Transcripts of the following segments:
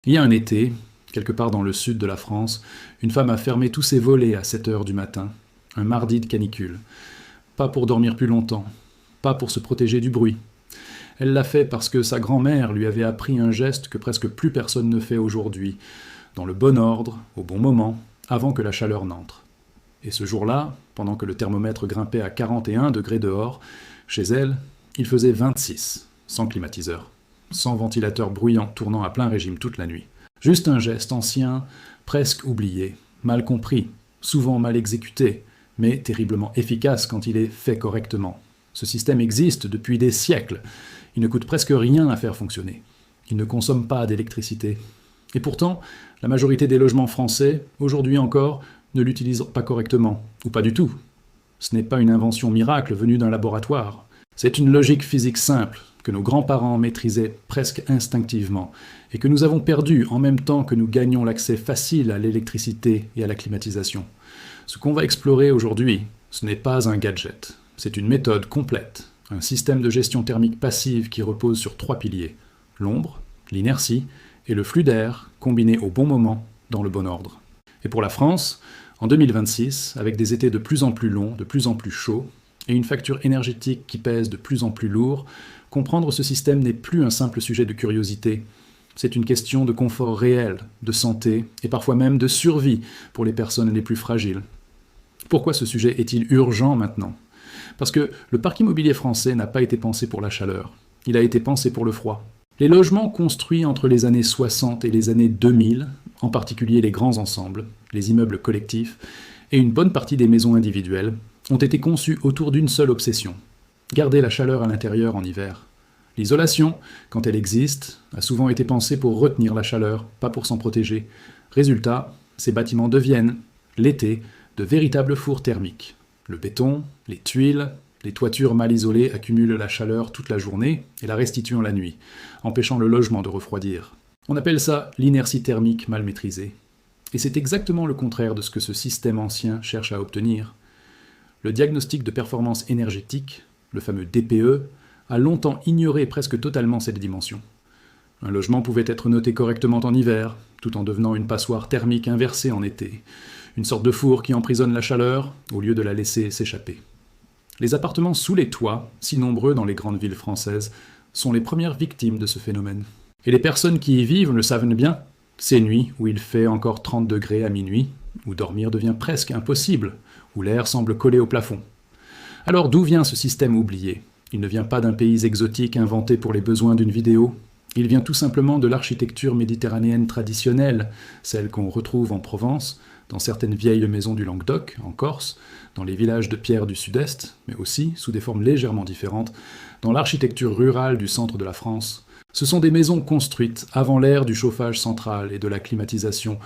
Il y a un été, quelque part dans le sud de la France, une femme a fermé tous ses volets à 7 heures du matin, un mardi de canicule. Pas pour dormir plus longtemps, pas pour se protéger du bruit. Elle l'a fait parce que sa grand-mère lui avait appris un geste que presque plus personne ne fait aujourd'hui, dans le bon ordre, au bon moment, avant que la chaleur n'entre. Et ce jour-là, pendant que le thermomètre grimpait à 41 degrés dehors, chez elle, il faisait 26, sans climatiseur, sans ventilateur bruyant tournant à plein régime toute la nuit. Juste un geste ancien, presque oublié, mal compris, souvent mal exécuté, mais terriblement efficace quand il est fait correctement. Ce système existe depuis des siècles. Il ne coûte presque rien à faire fonctionner. Il ne consomme pas d'électricité. Et pourtant, la majorité des logements français, aujourd'hui encore, ne l'utilisent pas correctement, ou pas du tout. Ce n'est pas une invention miracle venue d'un laboratoire. C'est une logique physique simple, que nos grands-parents maîtrisaient presque instinctivement, et que nous avons perdue en même temps que nous gagnons l'accès facile à l'électricité et à la climatisation. Ce qu'on va explorer aujourd'hui, ce n'est pas un gadget, c'est une méthode complète, un système de gestion thermique passive qui repose sur 3 piliers, l'ombre, l'inertie et le flux d'air combiné au bon moment, dans le bon ordre. Et pour la France, en 2026, avec des étés de plus en plus longs, de plus en plus chauds, et une facture énergétique qui pèse de plus en plus lourd, comprendre ce système n'est plus un simple sujet de curiosité. C'est une question de confort réel, de santé, et parfois même de survie pour les personnes les plus fragiles. Pourquoi ce sujet est-il urgent maintenant ? Parce que le parc immobilier français n'a pas été pensé pour la chaleur. Il a été pensé pour le froid. Les logements construits entre les années 60 et les années 2000, en particulier les grands ensembles, les immeubles collectifs, et une bonne partie des maisons individuelles, ont été conçus autour d'une seule obsession, garder la chaleur à l'intérieur en hiver. L'isolation, quand elle existe, a souvent été pensée pour retenir la chaleur, pas pour s'en protéger. Résultat, ces bâtiments deviennent, l'été, de véritables fours thermiques. Le béton, les tuiles, les toitures mal isolées accumulent la chaleur toute la journée et la restituent la nuit, empêchant le logement de refroidir. On appelle ça l'inertie thermique mal maîtrisée. Et c'est exactement le contraire de ce que ce système ancien cherche à obtenir. Le diagnostic de performance énergétique, le fameux DPE, a longtemps ignoré presque totalement cette dimension. Un logement pouvait être noté correctement en hiver, tout en devenant une passoire thermique inversée en été, une sorte de four qui emprisonne la chaleur au lieu de la laisser s'échapper. Les appartements sous les toits, si nombreux dans les grandes villes françaises, sont les premières victimes de ce phénomène. Et les personnes qui y vivent le savent bien. Ces nuits où il fait encore 30 degrés à minuit, où dormir devient presque impossible, où l'air semble coller au plafond. Alors d'où vient ce système oublié ? Il ne vient pas d'un pays exotique inventé pour les besoins d'une vidéo. Il vient tout simplement de l'architecture méditerranéenne traditionnelle, celle qu'on retrouve en Provence, dans certaines vieilles maisons du Languedoc, en Corse, dans les villages de pierre du sud-est, mais aussi, sous des formes légèrement différentes, dans l'architecture rurale du centre de la France. Ce sont des maisons construites avant l'ère du chauffage central et de la climatisation,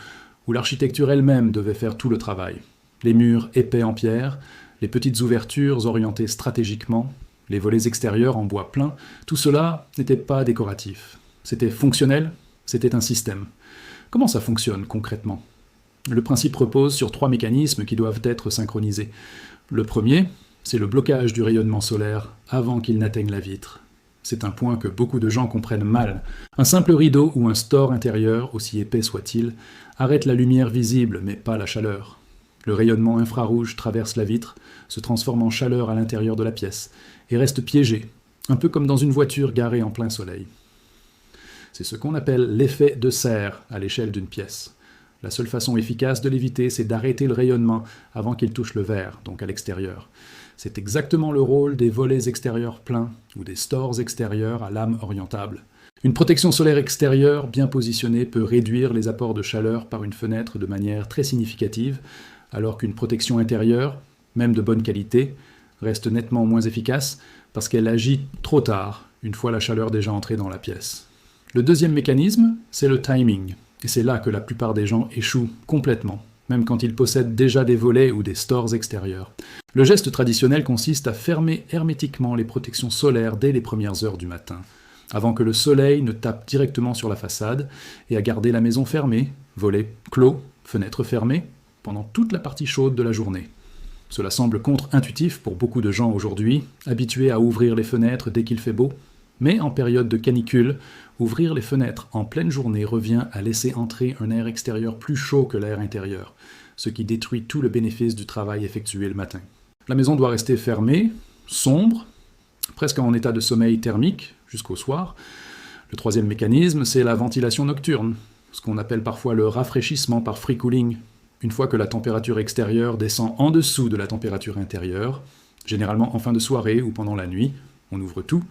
où l'architecture elle-même devait faire tout le travail. Les murs épais en pierre, les petites ouvertures orientées stratégiquement, les volets extérieurs en bois plein, tout cela n'était pas décoratif. C'était fonctionnel, c'était un système. Comment ça fonctionne concrètement ? Le principe repose sur 3 mécanismes qui doivent être synchronisés. Le premier, c'est le blocage du rayonnement solaire avant qu'il n'atteigne la vitre. C'est un point que beaucoup de gens comprennent mal. Un simple rideau ou un store intérieur, aussi épais soit-il, arrête la lumière visible mais pas la chaleur. Le rayonnement infrarouge traverse la vitre, se transforme en chaleur à l'intérieur de la pièce et reste piégé, un peu comme dans une voiture garée en plein soleil. C'est ce qu'on appelle l'effet de serre à l'échelle d'une pièce. La seule façon efficace de l'éviter, c'est d'arrêter le rayonnement avant qu'il touche le verre, donc à l'extérieur. C'est exactement le rôle des volets extérieurs pleins ou des stores extérieurs à lame orientable. Une protection solaire extérieure bien positionnée peut réduire les apports de chaleur par une fenêtre de manière très significative, alors qu'une protection intérieure, même de bonne qualité, reste nettement moins efficace parce qu'elle agit trop tard, une fois la chaleur déjà entrée dans la pièce. Le deuxième mécanisme, c'est le timing. Et c'est là que la plupart des gens échouent complètement, même quand ils possèdent déjà des volets ou des stores extérieurs. Le geste traditionnel consiste à fermer hermétiquement les protections solaires dès les premières heures du matin, avant que le soleil ne tape directement sur la façade, et à garder la maison fermée, volets clos, fenêtres fermées, pendant toute la partie chaude de la journée. Cela semble contre-intuitif pour beaucoup de gens aujourd'hui, habitués à ouvrir les fenêtres dès qu'il fait beau. Mais en période de canicule, ouvrir les fenêtres en pleine journée revient à laisser entrer un air extérieur plus chaud que l'air intérieur, ce qui détruit tout le bénéfice du travail effectué le matin. La maison doit rester fermée, sombre, presque en état de sommeil thermique jusqu'au soir. Le troisième mécanisme, c'est la ventilation nocturne, ce qu'on appelle parfois le rafraîchissement par free cooling. Une fois que la température extérieure descend en dessous de la température intérieure, généralement en fin de soirée ou pendant la nuit, on ouvre tout,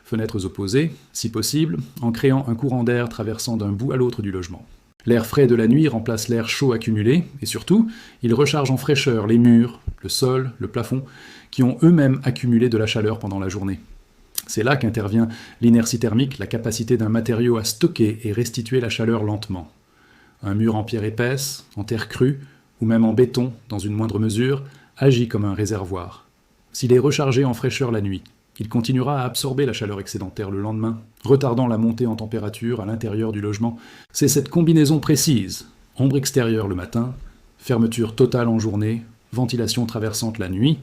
fenêtres opposées, si possible, en créant un courant d'air traversant d'un bout à l'autre du logement. L'air frais de la nuit remplace l'air chaud accumulé, et surtout, il recharge en fraîcheur les murs, le sol, le plafond, qui ont eux-mêmes accumulé de la chaleur pendant la journée. C'est là qu'intervient l'inertie thermique, la capacité d'un matériau à stocker et restituer la chaleur lentement. Un mur en pierre épaisse, en terre crue, ou même en béton, dans une moindre mesure, agit comme un réservoir. S'il est rechargé en fraîcheur la nuit, il continuera à absorber la chaleur excédentaire le lendemain, retardant la montée en température à l'intérieur du logement. C'est cette combinaison précise, ombre extérieure le matin, fermeture totale en journée, ventilation traversante la nuit,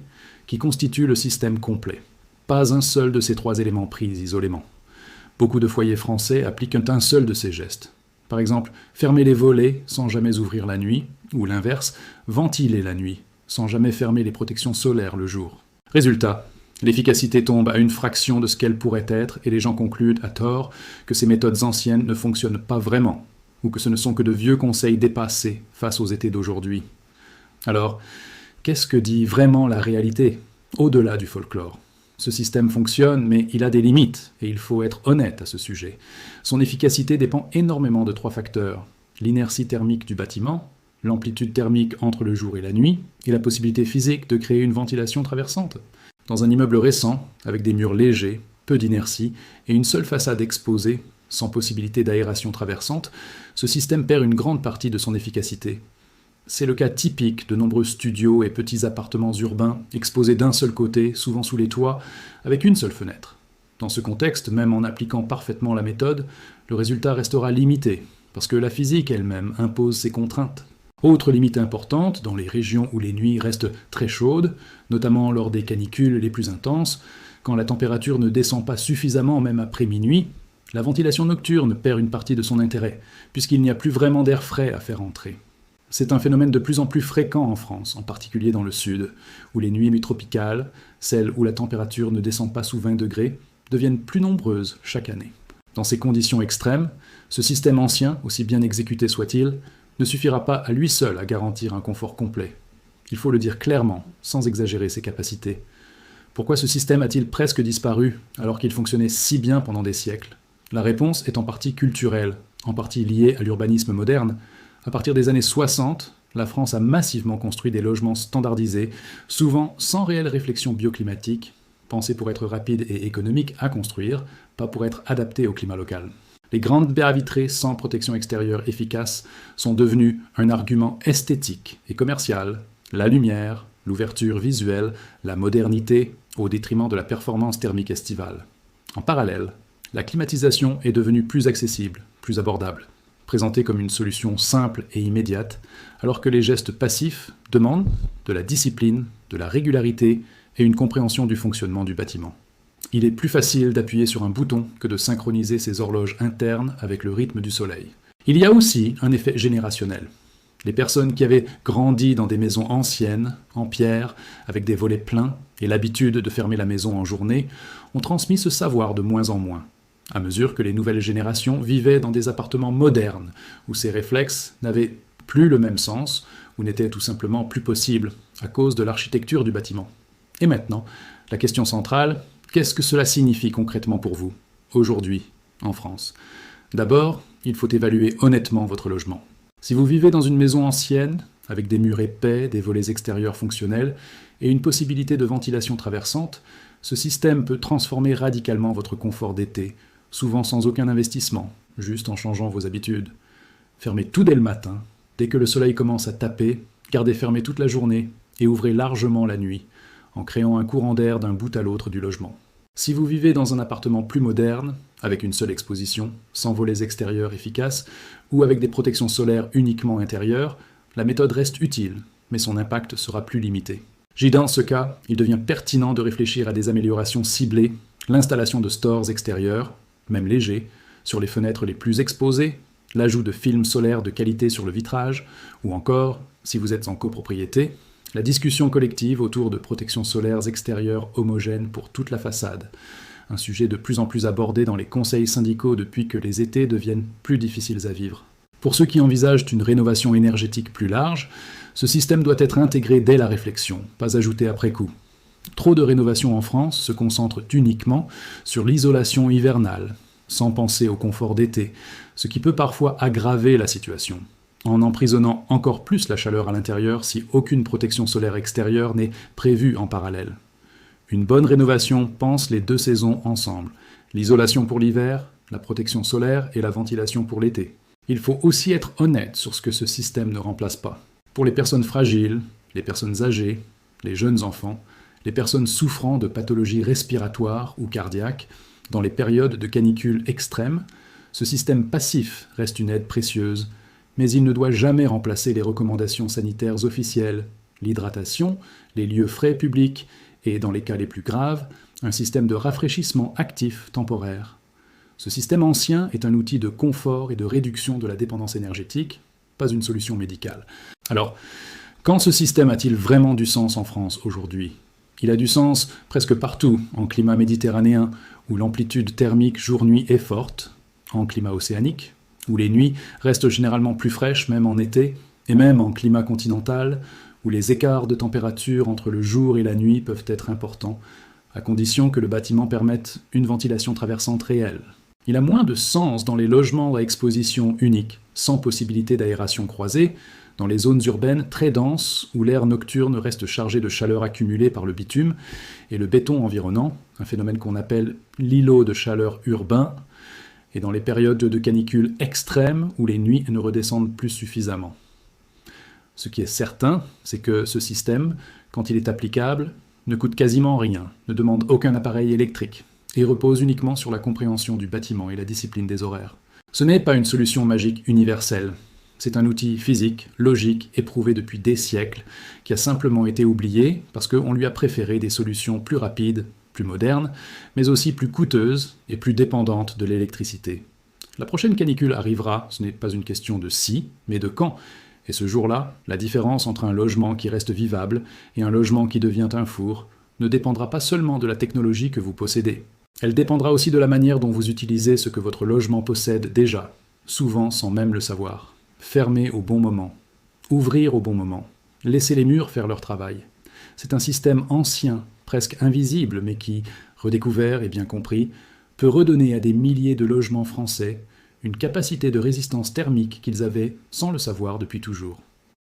qui constitue le système complet. Pas un seul de ces trois éléments pris isolément. Beaucoup de foyers français appliquent un seul de ces gestes. Par exemple, fermer les volets sans jamais ouvrir la nuit, ou l'inverse, ventiler la nuit, sans jamais fermer les protections solaires le jour. Résultat, l'efficacité tombe à une fraction de ce qu'elle pourrait être et les gens concluent, à tort, que ces méthodes anciennes ne fonctionnent pas vraiment, ou que ce ne sont que de vieux conseils dépassés face aux étés d'aujourd'hui. Alors, qu'est-ce que dit vraiment la réalité, au-delà du folklore ? Ce système fonctionne, mais il a des limites, et il faut être honnête à ce sujet. Son efficacité dépend énormément de trois facteurs. L'inertie thermique du bâtiment, l'amplitude thermique entre le jour et la nuit, et la possibilité physique de créer une ventilation traversante. Dans un immeuble récent, avec des murs légers, peu d'inertie, et une seule façade exposée, sans possibilité d'aération traversante, ce système perd une grande partie de son efficacité. C'est le cas typique de nombreux studios et petits appartements urbains exposés d'un seul côté, souvent sous les toits, avec une seule fenêtre. Dans ce contexte, même en appliquant parfaitement la méthode, le résultat restera limité, parce que la physique elle-même impose ses contraintes. Autre limite importante, dans les régions où les nuits restent très chaudes, notamment lors des canicules les plus intenses, quand la température ne descend pas suffisamment même après minuit, la ventilation nocturne perd une partie de son intérêt, puisqu'il n'y a plus vraiment d'air frais à faire entrer. C'est un phénomène de plus en plus fréquent en France, en particulier dans le sud, où les nuits mi-tropicales, celles où la température ne descend pas sous 20 degrés, deviennent plus nombreuses chaque année. Dans ces conditions extrêmes, ce système ancien, aussi bien exécuté soit-il, ne suffira pas à lui seul à garantir un confort complet. Il faut le dire clairement, sans exagérer ses capacités. Pourquoi ce système a-t-il presque disparu, alors qu'il fonctionnait si bien pendant des siècles ? La réponse est en partie culturelle, en partie liée à l'urbanisme moderne. À partir des années 60, la France a massivement construit des logements standardisés, souvent sans réelle réflexion bioclimatique, pensés pour être rapides et économiques à construire, pas pour être adaptés au climat local. Les grandes baies vitrées sans protection extérieure efficace sont devenues un argument esthétique et commercial. La lumière, l'ouverture visuelle, la modernité, au détriment de la performance thermique estivale. En parallèle, la climatisation est devenue plus accessible, plus abordable, présentée comme une solution simple et immédiate, alors que les gestes passifs demandent de la discipline, de la régularité et une compréhension du fonctionnement du bâtiment. Il est plus facile d'appuyer sur un bouton que de synchroniser ses horloges internes avec le rythme du soleil. Il y a aussi un effet générationnel. Les personnes qui avaient grandi dans des maisons anciennes, en pierre, avec des volets pleins et l'habitude de fermer la maison en journée, ont transmis ce savoir de moins en moins, à mesure que les nouvelles générations vivaient dans des appartements modernes, où ces réflexes n'avaient plus le même sens, ou n'étaient tout simplement plus possibles, à cause de l'architecture du bâtiment. Et maintenant, la question centrale, qu'est-ce que cela signifie concrètement pour vous, aujourd'hui, en France ? D'abord, il faut évaluer honnêtement votre logement. Si vous vivez dans une maison ancienne, avec des murs épais, des volets extérieurs fonctionnels et une possibilité de ventilation traversante, ce système peut transformer radicalement votre confort d'été, souvent sans aucun investissement, juste en changeant vos habitudes. Fermez tout dès le matin, dès que le soleil commence à taper, gardez fermé toute la journée et ouvrez largement la nuit, en créant un courant d'air d'un bout à l'autre du logement. Si vous vivez dans un appartement plus moderne, avec une seule exposition, sans volets extérieurs efficaces, ou avec des protections solaires uniquement intérieures, la méthode reste utile, mais son impact sera plus limité. Dans ce cas, il devient pertinent de réfléchir à des améliorations ciblées L'installation de stores extérieurs, même légers, sur les fenêtres les plus exposées, l'ajout de films solaires de qualité sur le vitrage, ou encore, si vous êtes en copropriété, la discussion collective autour de protections solaires extérieures homogènes pour toute la façade, un sujet de plus en plus abordé dans les conseils syndicaux depuis que les étés deviennent plus difficiles à vivre. Pour ceux qui envisagent une rénovation énergétique plus large, ce système doit être intégré dès la réflexion, pas ajouté après coup. Trop de rénovations en France se concentrent uniquement sur l'isolation hivernale, sans penser au confort d'été, ce qui peut parfois aggraver la situation, en emprisonnant encore plus la chaleur à l'intérieur si aucune protection solaire extérieure n'est prévue en parallèle. Une bonne rénovation pense les deux saisons ensemble, l'isolation pour l'hiver, la protection solaire et la ventilation pour l'été. Il faut aussi être honnête sur ce que ce système ne remplace pas. Pour les personnes fragiles, les personnes âgées, les jeunes enfants, les personnes souffrant de pathologies respiratoires ou cardiaques, dans les périodes de canicule extrêmes, ce système passif reste une aide précieuse, mais il ne doit jamais remplacer les recommandations sanitaires officielles, l'hydratation, les lieux frais publics et, dans les cas les plus graves, un système de rafraîchissement actif temporaire. Ce système ancien est un outil de confort et de réduction de la dépendance énergétique, pas une solution médicale. Alors, quand ce système a-t-il vraiment du sens en France aujourd'hui ? Il a du sens presque partout, en climat méditerranéen, où l'amplitude thermique jour-nuit est forte, en climat océanique, où les nuits restent généralement plus fraîches même en été, et même en climat continental, où les écarts de température entre le jour et la nuit peuvent être importants, à condition que le bâtiment permette une ventilation traversante réelle. Il a moins de sens dans les logements à exposition unique, sans possibilité d'aération croisée, dans les zones urbaines très denses où l'air nocturne reste chargé de chaleur accumulée par le bitume et le béton environnant, un phénomène qu'on appelle l'îlot de chaleur urbain, et dans les périodes de canicule extrêmes où les nuits ne redescendent plus suffisamment. Ce qui est certain, c'est que ce système, quand il est applicable, ne coûte quasiment rien, ne demande aucun appareil électrique, et repose uniquement sur la compréhension du bâtiment et la discipline des horaires. Ce n'est pas une solution magique universelle. C'est un outil physique, logique, éprouvé depuis des siècles, qui a simplement été oublié parce qu'on lui a préféré des solutions plus rapides, plus modernes, mais aussi plus coûteuses et plus dépendantes de l'électricité. La prochaine canicule arrivera, ce n'est pas une question de si, mais de quand. Et ce jour-là, la différence entre un logement qui reste vivable et un logement qui devient un four ne dépendra pas seulement de la technologie que vous possédez. Elle dépendra aussi de la manière dont vous utilisez ce que votre logement possède déjà, souvent sans même le savoir. Fermer au bon moment, ouvrir au bon moment, laisser les murs faire leur travail. C'est un système ancien, presque invisible, mais qui, redécouvert et bien compris, peut redonner à des milliers de logements français une capacité de résistance thermique qu'ils avaient, sans le savoir, depuis toujours.